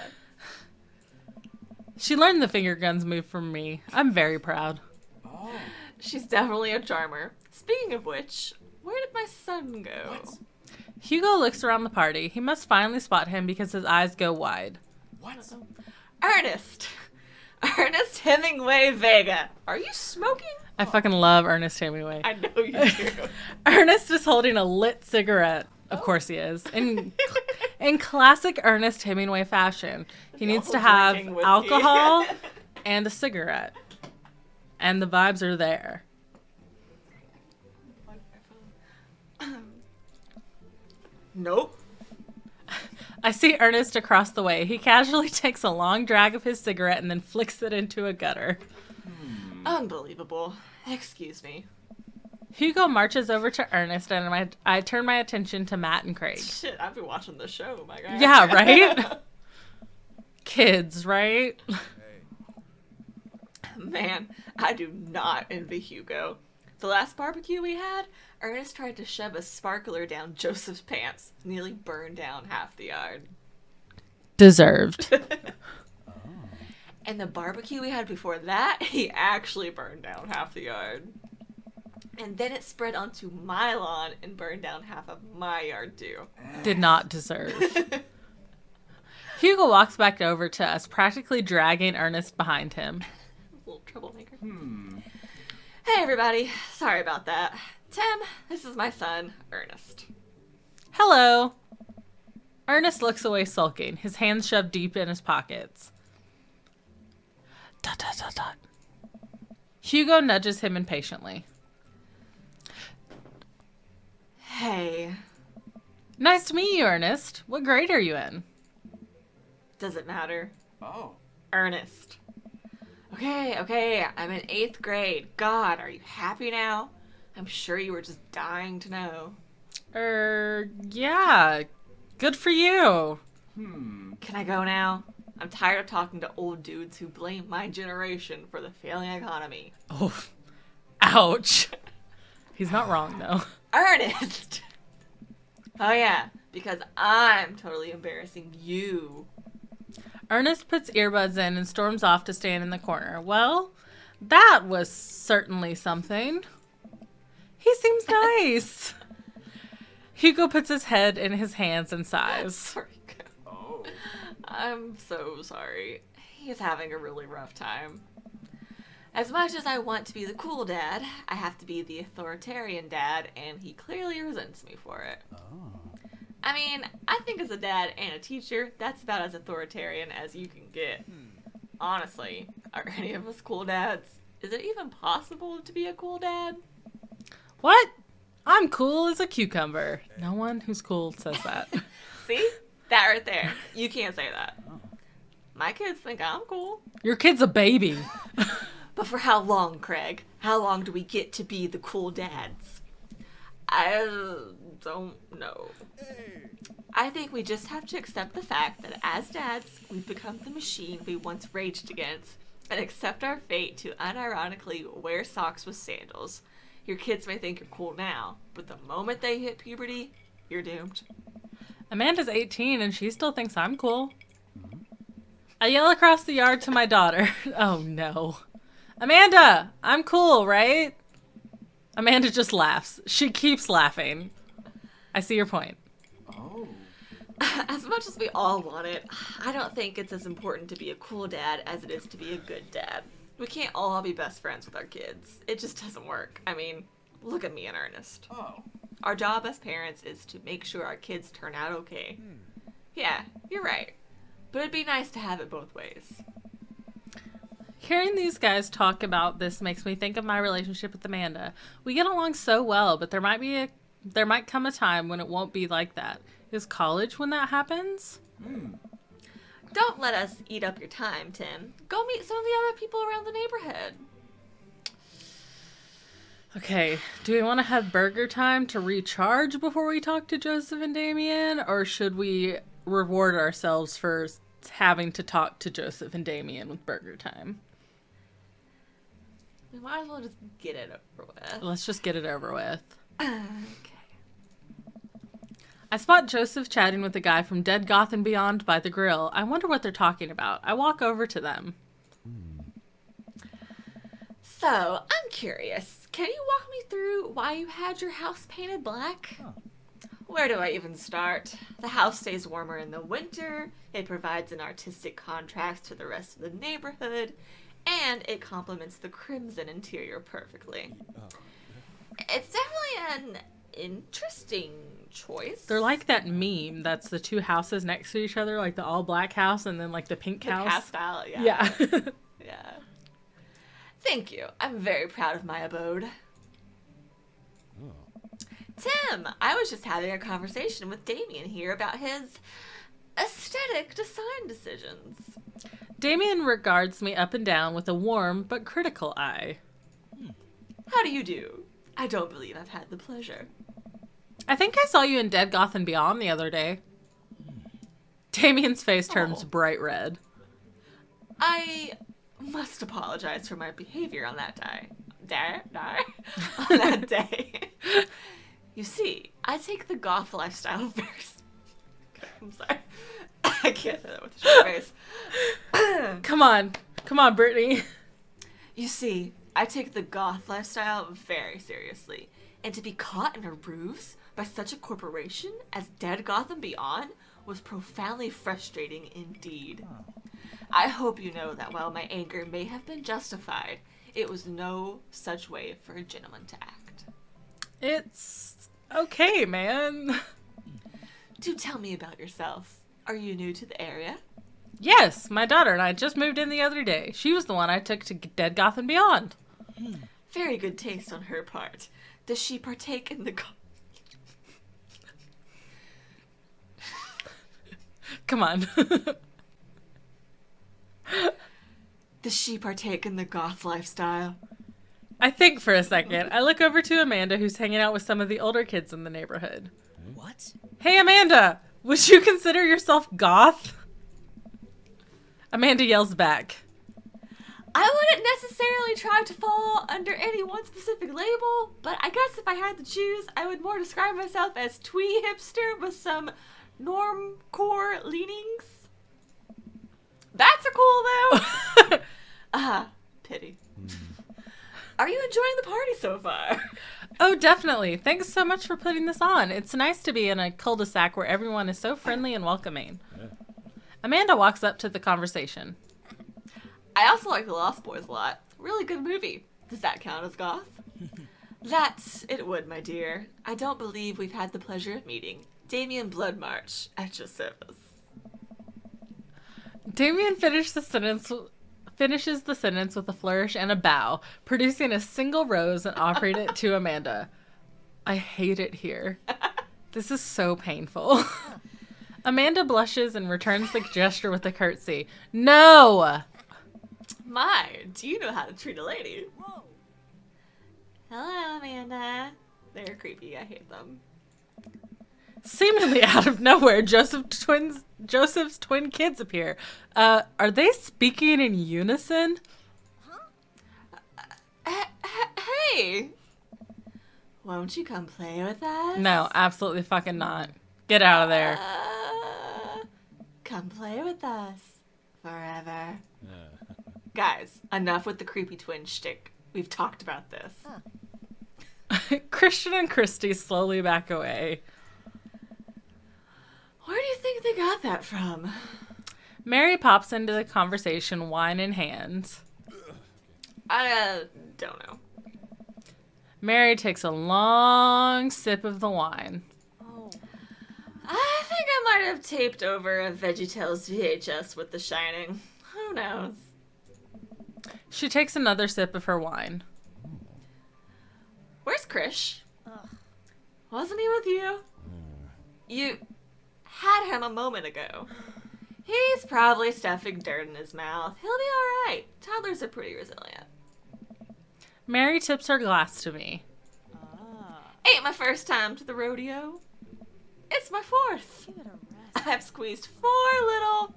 She learned the finger guns move from me. I'm very proud. Oh. She's definitely a charmer. Speaking of which, where did my son go? What? Hugo looks around the party. He must finally spot him because his eyes go wide. What? Ernest. Ernest Hemingway Vega. Are you smoking? I fucking love Ernest Hemingway. I know you do. Ernest is holding a lit cigarette. Of course he is. In classic Ernest Hemingway fashion, he needs to have drinking whiskey. alcohol and a cigarette. And the vibes are there. Nope. I see Ernest across the way. He casually takes a long drag of his cigarette and then flicks it into a gutter. Unbelievable. Excuse me. Hugo marches over to Ernest and I turn my attention to Matt and Craig. Shit, I've been watching the show, my guy. Yeah, right? Kids, right? Man, I do not envy Hugo. The last barbecue we had, Ernest tried to shove a sparkler down Joseph's pants, nearly burned down half the yard. Deserved. And the barbecue we had before that, he actually burned down half the yard. And then it spread onto my lawn and burned down half of my yard too. Did not deserve. Hugo walks back over to us, practically dragging Ernest behind him. Little troublemaker. Hey everybody, sorry about that. Tim, this is my son, Ernest. Hello. Ernest looks away sulking, his hands shoved deep in his pockets. Dot, dot, dot, dot. Hugo nudges him impatiently. Hey. Nice to meet you, Ernest. What grade are you in? Does it matter? Oh. Ernest. Okay, I'm in 8th grade. God, are you happy now? I'm sure you were just dying to know. Yeah. Good for you. Can I go now? I'm tired of talking to old dudes who blame my generation for the failing economy. Oh, ouch. He's not wrong, though. Ernest! Oh yeah, because I'm totally embarrassing you. Ernest puts earbuds in and storms off to stand in the corner. Well, that was certainly something. He seems nice. Hugo puts his head in his hands and sighs. Sorry. Oh. I'm so sorry. He's having a really rough time. As much as I want to be the cool dad, I have to be the authoritarian dad, and he clearly resents me for it. Oh. I mean, I think as a dad and a teacher, that's about as authoritarian as you can get. Honestly, are any of us cool dads? Is it even possible to be a cool dad? What? I'm cool as a cucumber. No one who's cool says that. See? That right there. You can't say that. My kids think I'm cool. Your kid's a baby. But for how long, Craig? How long do we get to be the cool dads? I don't know. I think we just have to accept the fact that as dads, we've become the machine we once raged against and accept our fate to unironically wear socks with sandals. Your kids may think you're cool now, but the moment they hit puberty, you're doomed. Amanda's 18 and she still thinks I'm cool. I yell across the yard to my daughter. Oh no. Amanda, I'm cool, right? Amanda just laughs. She keeps laughing. I see your point. Oh. As much as we all want it, I don't think it's as important to be a cool dad as it is to be a good dad. We can't all be best friends with our kids. It just doesn't work. I mean, look at me in earnest. Oh. Our job as parents is to make sure our kids turn out okay. Yeah, you're right. But it'd be nice to have it both ways. Hearing these guys talk about this makes me think of my relationship with Amanda. We get along so well, but there might come a time when it won't be like that. Is college when that happens? Don't let us eat up your time, Tim. Go meet some of the other people around the neighborhood. Okay, do we want to have burger time to recharge before we talk to Joseph and Damien? Or should we reward ourselves for having to talk to Joseph and Damien with burger time? We might as well just get it over with. Let's just get it over with. Okay. I spot Joseph chatting with the guy from Dead Goth and Beyond by the grill. I wonder what they're talking about. I walk over to them. So, I'm curious. Can you walk me through why you had your house painted black? Where do I even start? The house stays warmer in the winter, it provides an artistic contrast to the rest of the neighborhood, and it complements the crimson interior perfectly. It's definitely an interesting choice. They're like that meme that's the two houses next to each other, like the all black house and then like the pink house. Pastel, yeah. Yeah. Yeah. Thank you. I'm very proud of my abode. Tim, I was just having a conversation with Damien here about his aesthetic design decisions. Damien regards me up and down with a warm but critical eye. How do you do? I don't believe I've had the pleasure. I think I saw you in Dead Goth and Beyond the other day. Damien's face turns bright red. I must apologize for my behavior on that on that day. You see, I take the goth lifestyle very... I'm sorry. I can't say that with a straight face. Come on, Brittany. You see, I take the goth lifestyle very seriously. And to be caught in a ruse by such a corporation as Dead Goth and Beyond was profoundly frustrating indeed. I hope you know that while my anger may have been justified, it was no such way for a gentleman to act. It's okay, man. Do tell me about yourself. Are you new to the area? Yes, my daughter and I just moved in the other day. She was the one I took to Dead Goth and Beyond. Very good taste on her part. Does she partake in the... Come on. Does she partake in the goth lifestyle? I think for a second. I look over to Amanda, who's hanging out with some of the older kids in the neighborhood. What? Hey, Amanda! Would you consider yourself goth? Amanda yells back. I wouldn't necessarily try to fall under any one specific label, but I guess if I had to choose, I would more describe myself as twee hipster with some normcore leanings. That's a cool though. Pity. Are you enjoying the party so far? Oh, definitely. Thanks so much for putting this on. It's nice to be in a cul-de-sac where everyone is so friendly and welcoming. Yeah. Amanda walks up to the conversation. I also like The Lost Boys a lot. Really good movie. Does that count as goth? That it would, my dear. I don't believe we've had the pleasure of meeting. Damien Bloodmarch at your service. Damien finishes the sentence with a flourish and a bow, producing a single rose and offering it to Amanda. I hate it here. This is so painful. Amanda blushes and returns the gesture with a curtsy. No! My, do you know how to treat a lady? Whoa. Hello, Amanda. They're creepy. I hate them. Seemingly out of nowhere, Joseph's twin kids appear. Are they speaking in unison? Hey! Won't you come play with us? No, absolutely fucking not. Get out of there. Come play with us. Forever. Guys, enough with the creepy twin shtick. We've talked about this. Christian and Christy slowly back away. Where do you think they got that from? Mary pops into the conversation, wine in hand. I don't know. Mary takes a long sip of the wine. Oh. I think I might have taped over a VeggieTales VHS with The Shining. Who knows? She takes another sip of her wine. Where's Krish? Wasn't he with you? You had him a moment ago. He's probably stuffing dirt in his mouth. He'll be alright. Toddlers are pretty resilient. Mary tips her glass to me. Ain't my first time to the rodeo. It's my fourth. I've squeezed 4 little...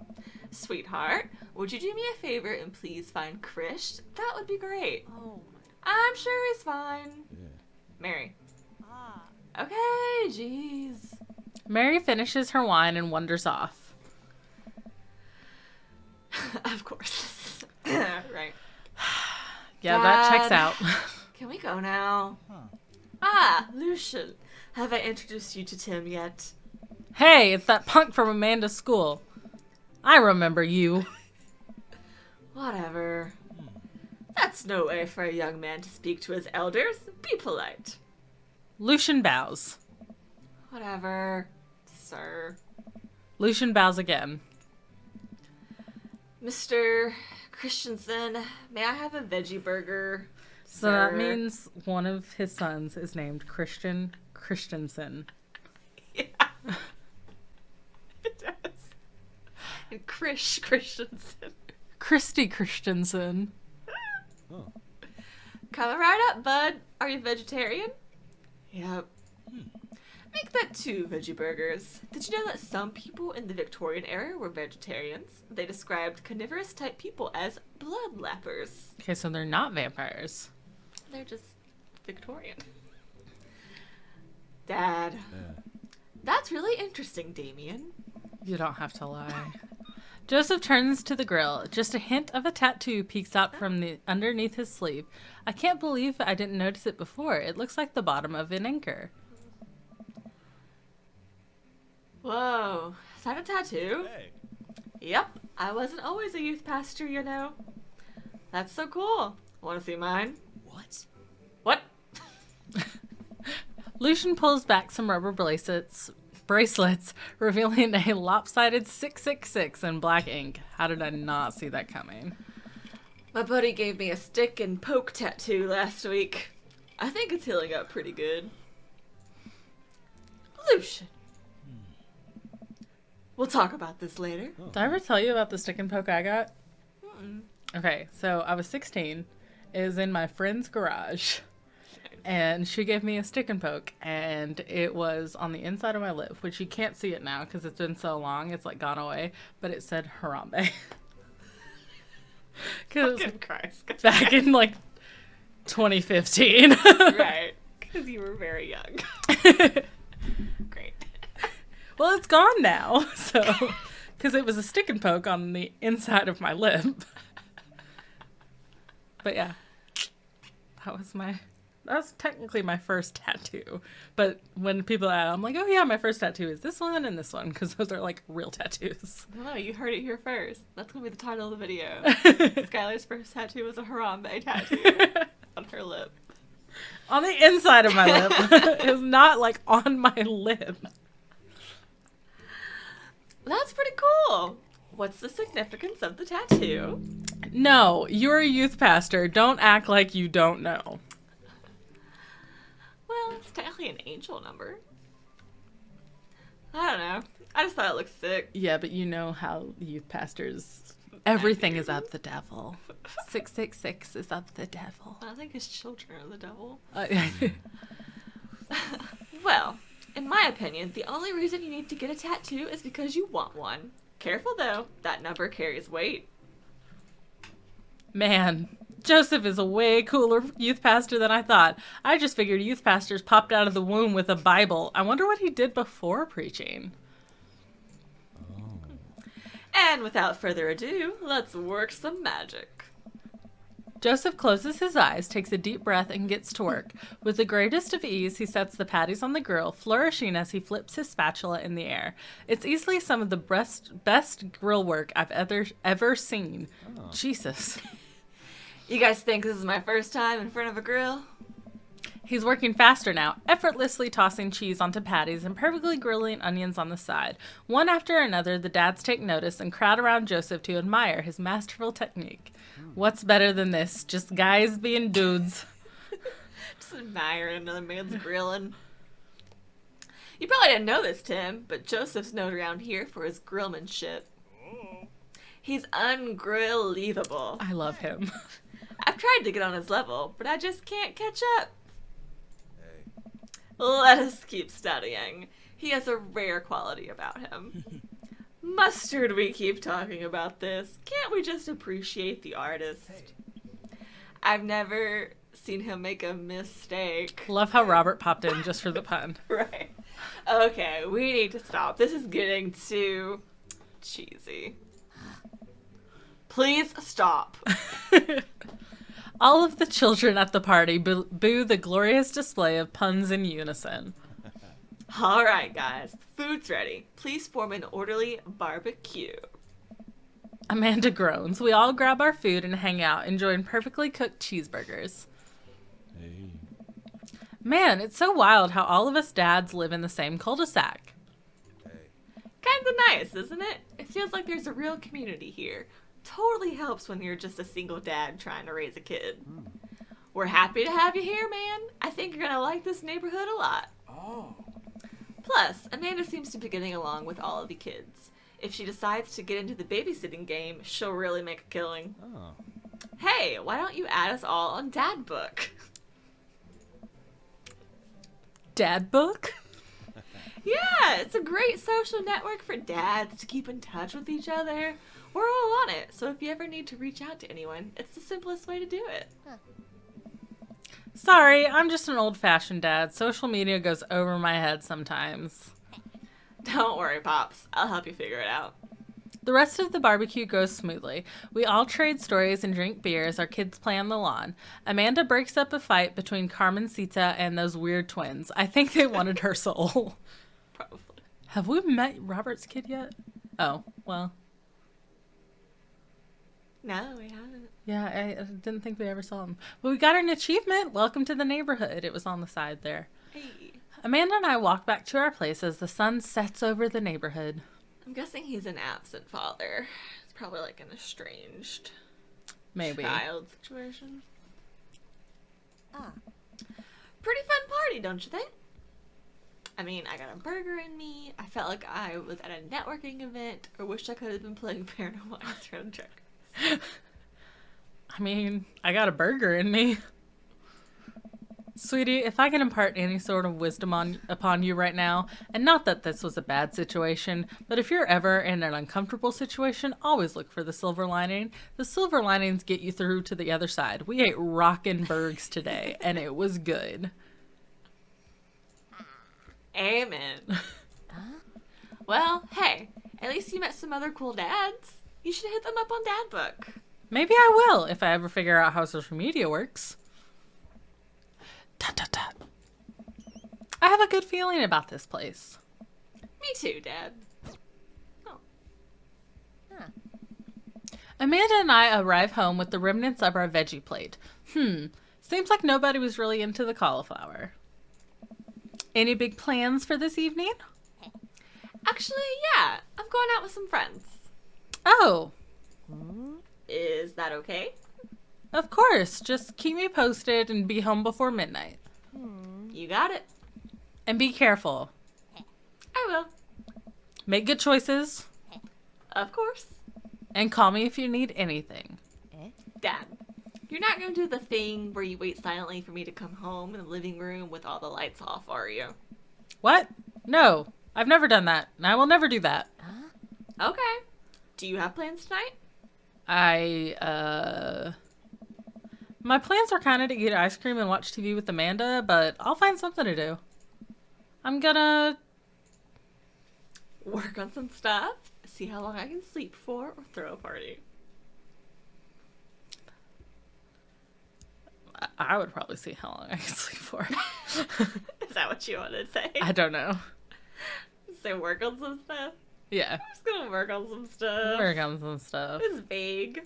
Sweetheart, would you do me a favor and please find Krish? That would be great. Oh. I'm sure he's fine. Yeah. Mary. Okay, jeez. Mary finishes her wine and wanders off. Of course. Right. Yeah, that checks Dad. out. Can we go now? Lucian. Have I introduced you to Tim yet? Hey, it's that punk from Amanda's school. I remember you. Whatever. That's no way for a young man to speak to his elders. Be polite. Lucian bows. Whatever, sir. Lucian bows again. Mr. Christensen, may I have a veggie burger? So that sir? means one of his sons is named Christian Christensen. Yeah. It does. And Krish Christensen. Christy Christensen. Coming right up, bud. Are you vegetarian? Yep. Make that 2 veggie burgers. Did you know that some people in the Victorian era were vegetarians? They described carnivorous type people as bloodlappers. Okay, so they're not vampires. They're just Victorian. Dad. That's really interesting, Damien. You don't have to lie. Joseph turns to the grill. Just a hint of a tattoo peeks out from the underneath his sleeve. I can't believe I didn't notice it before. It looks like the bottom of an anchor. Whoa. Is that a tattoo? Hey. Yep. I wasn't always a youth pastor, you know. That's so cool. Want to see mine? What? What? Lucian pulls back some rubber bracelets, revealing a lopsided 666 in black ink. How did I not see that coming? My buddy gave me a stick and poke tattoo last week. I think it's healing up pretty good. Lucian. We'll talk about this later. Did I ever tell you about the stick and poke I got? Mm-mm. Okay, so I was 16. It was in my friend's garage. And she gave me a stick and poke, and it was on the inside of my lip, which you can't see it now because it's been so long, it's like gone away, but it said Harambe. Because Fucking Christ. back in like 2015. Right. Because you were very young. Great. Well, it's gone now, so because it was a stick and poke on the inside of my lip. But yeah, that was technically my first tattoo. But when people ask, I'm like, oh yeah, my first tattoo is this one and this one, because those are like real tattoos. No, you heard it here first. That's going to be the title of the video. Skylar's first tattoo was a Harambe tattoo on her lip. On the inside of my lip. It was not like on my lip. That's pretty cool. What's the significance of the tattoo? No, you're a youth pastor. Don't act like you don't know. Well, it's technically an angel number. I don't know. I just thought it looked sick. Yeah, but you know how youth pastors, everything is of the devil. 666 is of the devil. I think his children are the devil. Uh, Well, in my opinion, the only reason you need to get a tattoo is because you want one. Careful though, that number carries weight. Man, Joseph is a way cooler youth pastor than I thought. I just figured youth pastors popped out of the womb with a Bible. I wonder what he did before preaching. And without further ado, let's work some magic. Joseph closes his eyes, takes a deep breath, and gets to work. With the greatest of ease, he sets the patties on the grill, flourishing as he flips his spatula in the air. It's easily some of the best grill work I've ever seen. Oh. Jesus. You guys think this is my first time in front of a grill? He's working faster now, effortlessly tossing cheese onto patties and perfectly grilling onions on the side. One after another, the dads take notice and crowd around Joseph to admire his masterful technique. What's better than this? Just guys being dudes. Just admiring another man's grilling. You probably didn't know this, Tim, but Joseph's known around here for his grillmanship. He's ungrill-leavable. I love him. I've tried to get on his level, but I just can't catch up. Let us keep studying. He has a rare quality about him. Mustard, we keep talking about this. Can't we just appreciate the artist? I've never seen him make a mistake. Love how Robert popped in just for the pun. Right. Okay, we need to stop. This is getting too cheesy. Please stop. All of the children at the party boo the glorious display of puns in unison. All right, guys. The food's ready. Please form an orderly barbecue. Amanda groans. We all grab our food and hang out, enjoying perfectly cooked cheeseburgers. Hey. Man, it's so wild how all of us dads live in the same cul-de-sac. Kinda nice, isn't it? It feels like there's a real community here. Totally helps when you're just a single dad trying to raise a kid. We're happy to have you here, man. I think you're gonna like this neighborhood a lot. Oh. Plus, Amanda seems to be getting along with all of the kids. If she decides to get into the babysitting game, she'll really make a killing. Oh. Hey, why don't you add us all on Dad Book? Dad Book? Yeah, it's a great social network for dads to keep in touch with each other. We're all on it, so if you ever need to reach out to anyone, it's the simplest way to do it. Sorry, I'm just an old-fashioned dad. Social media goes over my head sometimes. Don't worry, Pops. I'll help you figure it out. The rest of the barbecue goes smoothly. We all trade stories and drink beer as our kids play on the lawn. Amanda breaks up a fight between Carmencita and those weird twins. I think they wanted her soul. Probably. Have we met Robert's kid yet? Oh, well. No, we haven't. Yeah, I didn't think we ever saw him. But we got an achievement. Welcome to the neighborhood. It was on the side there. Hey. Amanda and I walk back to our place as the sun sets over the neighborhood. I'm guessing he's an absent father. It's probably like an estranged maybe child situation. Pretty fun party, don't you think? I mean, I got a burger in me. I felt like I was at a networking event, or wished I could have been playing Paranormal Around Checkers. I mean, I got a burger in me. Sweetie, if I can impart any sort of wisdom upon you right now, and not that this was a bad situation, but if you're ever in an uncomfortable situation, always look for the silver lining. The silver linings get you through to the other side. We ate rockin' burgers today, and it was good. Amen. Well, hey, at least you met some other cool dads. You should hit them up on Dad Book. Maybe I will, if I ever figure out how social media works. Dun, dun, dun. I have a good feeling about this place. Me too, Dad. Oh. Amanda and I arrive home with the remnants of our veggie plate. Seems like nobody was really into the cauliflower. Any big plans for this evening? Actually, yeah. I'm going out with some friends. Oh. Is that okay? Of course. Just keep me posted and be home before midnight. You got it. And be careful. I will. Make good choices. Of course. And call me if you need anything. Dad, you're not going to do the thing where you wait silently for me to come home in the living room with all the lights off, are you? What? No. I've never done that. And I will never do that. Okay. Do you have plans tonight? My plans were kind of to eat ice cream and watch TV with Amanda, but I'll find something to do. I'm gonna... Work on some stuff, see how long I can sleep for, or throw a party. I would probably see how long I can sleep for. Is that what you want to say? I don't know. Say work on some stuff? Yeah. I'm just gonna work on some stuff. Work on some stuff. It's vague.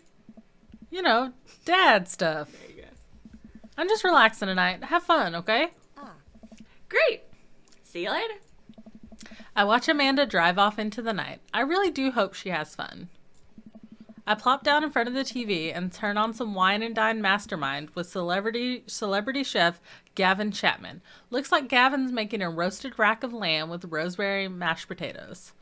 You know, dad stuff. There you go. I'm just relaxing tonight. Have fun, okay? Great. See you later. I watch Amanda drive off into the night. I really do hope she has fun. I plop down in front of the TV and turn on some Wine and Dine Mastermind with celebrity chef Gavin Chapman. Looks like Gavin's making a roasted rack of lamb with rosemary mashed potatoes.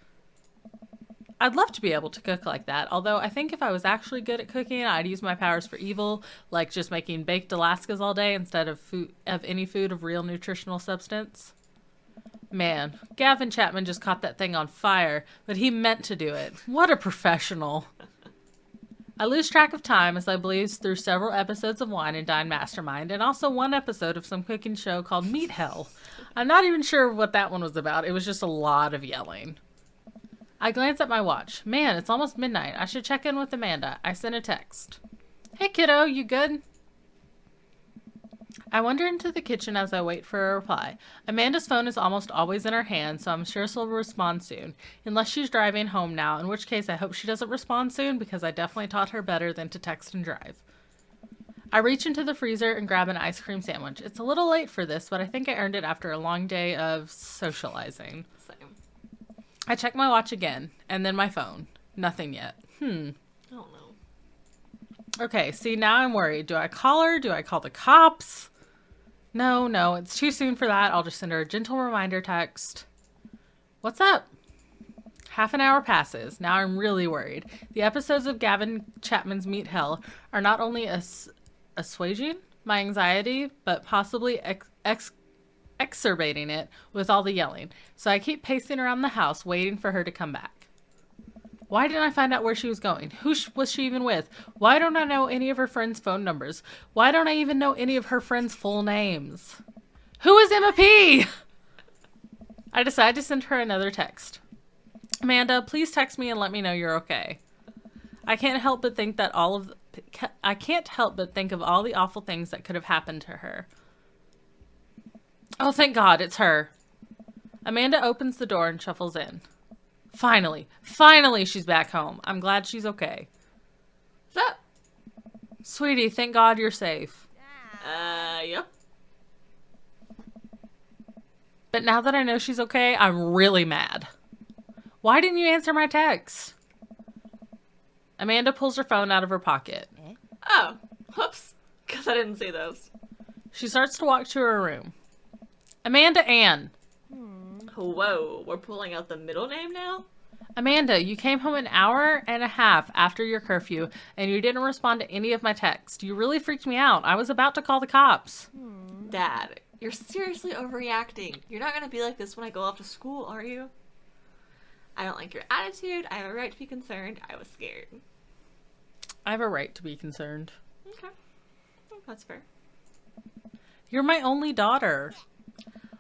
I'd love to be able to cook like that, although I think if I was actually good at cooking, I'd use my powers for evil, like just making baked Alaskas all day instead of any food of real nutritional substance. Man, Gavin Chapman just caught that thing on fire, but he meant to do it. What a professional. I lose track of time as I blaze through several episodes of Wine and Dine Mastermind, and also one episode of some cooking show called Meat Hell. I'm not even sure what that one was about. It was just a lot of yelling. I glance at my watch. Man, it's almost midnight. I should check in with Amanda. I sent a text. Hey kiddo, you good? I wander into the kitchen as I wait for a reply. Amanda's phone is almost always in her hand, so I'm sure she'll respond soon. Unless she's driving home now, in which case I hope she doesn't respond soon because I definitely taught her better than to text and drive. I reach into the freezer and grab an ice cream sandwich. It's a little late for this, but I think I earned it after a long day of socializing. Same. I check my watch again, and then my phone. Nothing yet. I don't know. Okay, see, now I'm worried. Do I call her? Do I call the cops? No, it's too soon for that. I'll just send her a gentle reminder text. What's up? Half an hour passes. Now I'm really worried. The episodes of Gavin Chapman's Meat Hell are not only assuaging my anxiety, but possibly exacerbating it with all the yelling. So I keep pacing around the house, waiting for her to come back. Why didn't I find out where she was going? Who was she even with? Why don't I know any of her friends' phone numbers? Why don't I even know any of her friends' full names? Who is Emma P? I decide to send her another text. Amanda, please text me and let me know you're okay. I can't help but think of all the awful things that could have happened to her. Oh, thank God, it's her. Amanda opens the door and shuffles in. Finally, she's back home. I'm glad she's okay. What's up? Sweetie, thank God you're safe. Yep. But now that I know she's okay, I'm really mad. Why didn't you answer my text? Amanda pulls her phone out of her pocket. Oh, whoops. Guess I didn't see those. She starts to walk to her room. Amanda Ann. Whoa, we're pulling out the middle name now? Amanda, you came home an hour and a half after your curfew, and you didn't respond to any of my texts. You really freaked me out. I was about to call the cops. Dad, you're seriously overreacting. You're not gonna be like this when I go off to school, are you? I don't like your attitude. I have a right to be concerned. I was scared. I have a right to be concerned. Okay. That's fair. You're my only daughter.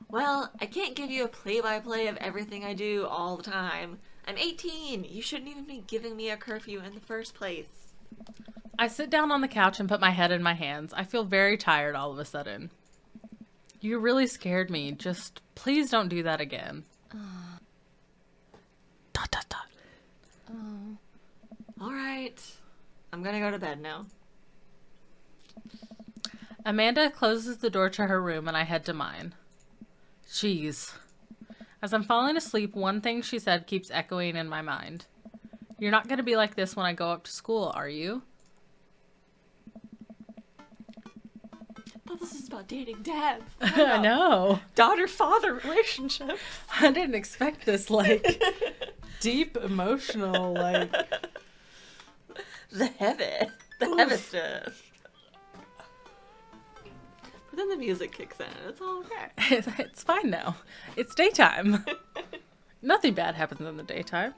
Well, I can't give you a play-by-play of everything I do all the time. I'm 18. You shouldn't even be giving me a curfew in the first place. I sit down on the couch and put my head in my hands. I feel very tired all of a sudden. You really scared me. Just please don't do that again. Dot, dot, dot. All right. I'm gonna go to bed now. Amanda closes the door to her room and I head to mine. Jeez. As I'm falling asleep, one thing she said keeps echoing in my mind. You're not going to be like this when I go up to school, are you? I thought this was about dating dads. I know. Daughter-father relationship. I didn't expect this, deep emotional, The heavy stuff. But then the music kicks in. It's all okay. It's fine now. It's daytime. Nothing bad happens in the daytime.